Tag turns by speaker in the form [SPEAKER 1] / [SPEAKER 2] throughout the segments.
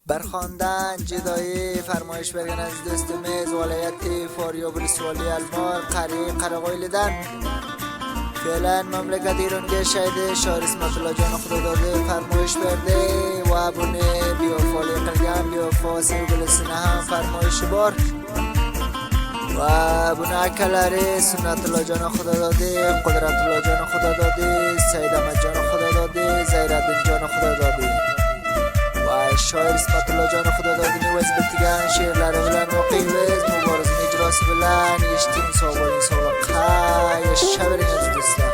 [SPEAKER 1] برخواندن جدایی فرمایش برگن از دست میز ولایت فاریاب ولسوالی المار قریه قرقایلدن فعلا مملکت ایران که شهید شاعر اسمت الله جان خدا داده فرمایش برده و بونه بیافالی قلگم بیافاسی گلسنه هم فرمایش بار و بونه اکلاره سنت الله جان خدا داده قدرت الله جان خدا داده سید احمد جان خدا داده زیرالدین جان خدا داده و شاعر اسمت الله جان خدا داده نیوز بتگن شعرلari bilan o'qiymiz muborizning ijrosi bilan eshiting sog' bo'ling sog'liqqa yashayvering aziz do'stlar.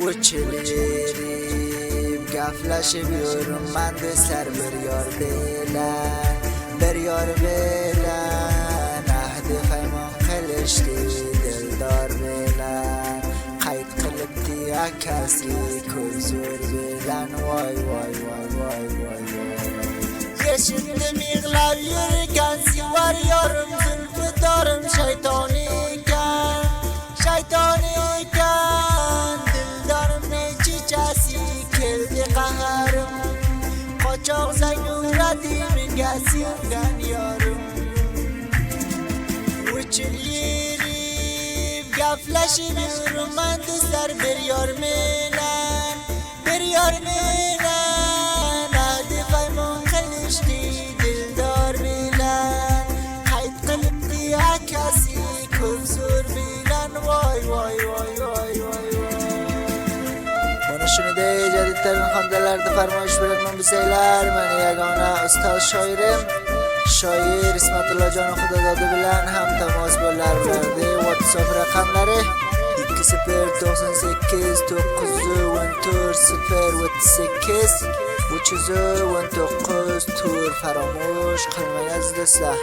[SPEAKER 1] وچلیم gaflashib man do'stlar bir yor bilan ahdi paymon qilishdi dildor bilan qayd qilibdi akasi ko'zur bilan voy voy voy voy voy yeshindim yig'lab yurgan sivar yorim zulfidorim shayton ekan dildorimning chichasi keldi qaharim qochoq zanguradi menga sevgan yorim o'chil yerib gaflashib yurman do'stlar bir yor bilan ahdi paymon qilishdi dildor bilan qayd qilibdi akasi ko'p zo'r bilan voy voy voy voy voy mana shunday jadidtarin xondalarda farmoyish beradigan bo'lsanglar meni yagona ustoz shoirim shoir ismatullo jon xudododi bilan ham tamoz bo'lardi. WhatsApp raqamlari 2098 914 038 319 tur faromush qilmang aziz do'stlar.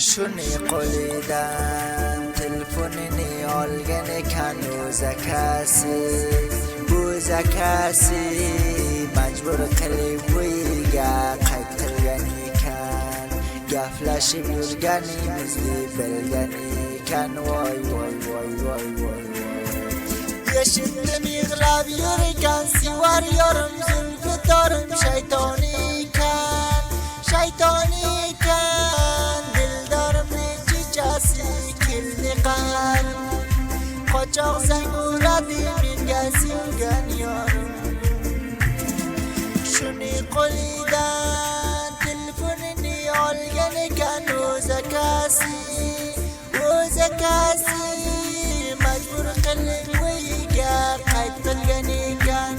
[SPEAKER 1] Shuni qo'lidan telefonini olgan ekan o'zakasi majbur qilib bu yerga qayd qilgan ekan gaflashib yurganimizni bilgan ekan voy voy voy voy voy yeshindim yig'lab yurgan sivar yorim zulfidorim shayton ekan dildorimning chichasi keldi qaharim qochoq zanguradi menga sevgan yorim shuni qo'lidan telefonini olgan ekan o'zakasi majbur qilib uyiga qayd qilgan ekan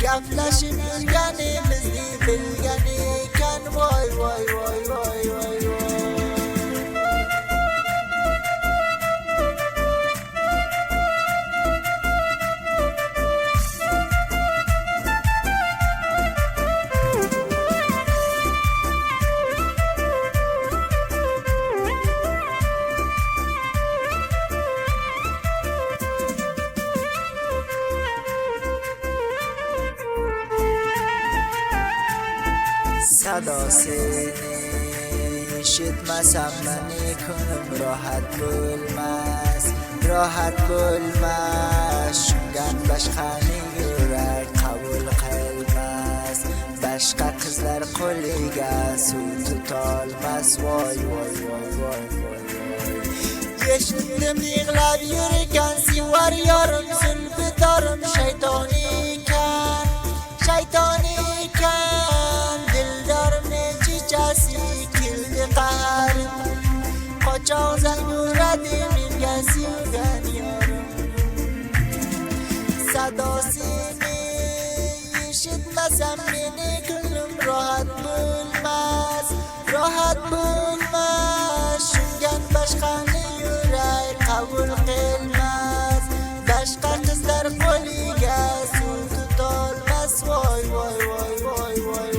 [SPEAKER 1] gaflashib yurganimizni bilgan ekan voy voy voy voy voy صدا seni eshitmasam meni ko'nglim rohat bo'lmas shundan boshqani yurak qabul qilmas boshqa qizlar qo'liga suv tutolmas voy voy voy voy voy yeshindim yig'lab yurgan sivar yorim zulfidorim shayton ekan dildorimning chichasi keldi qaharim qochoq zanguradi menga sevgan yorim sadosini eshitmasam meni ko'nglim rohat bo'lmas shundan boshqani yurak qabul qilmas boshqa qizlar qo'liga suv tutolmas voy voy voy voy voy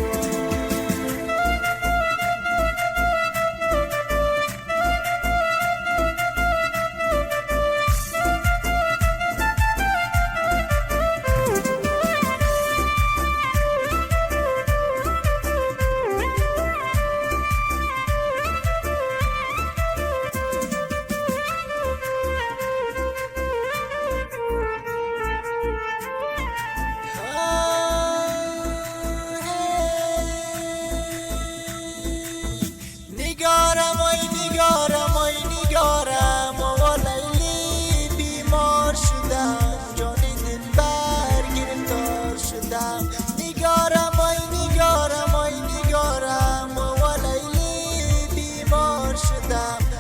[SPEAKER 1] شدم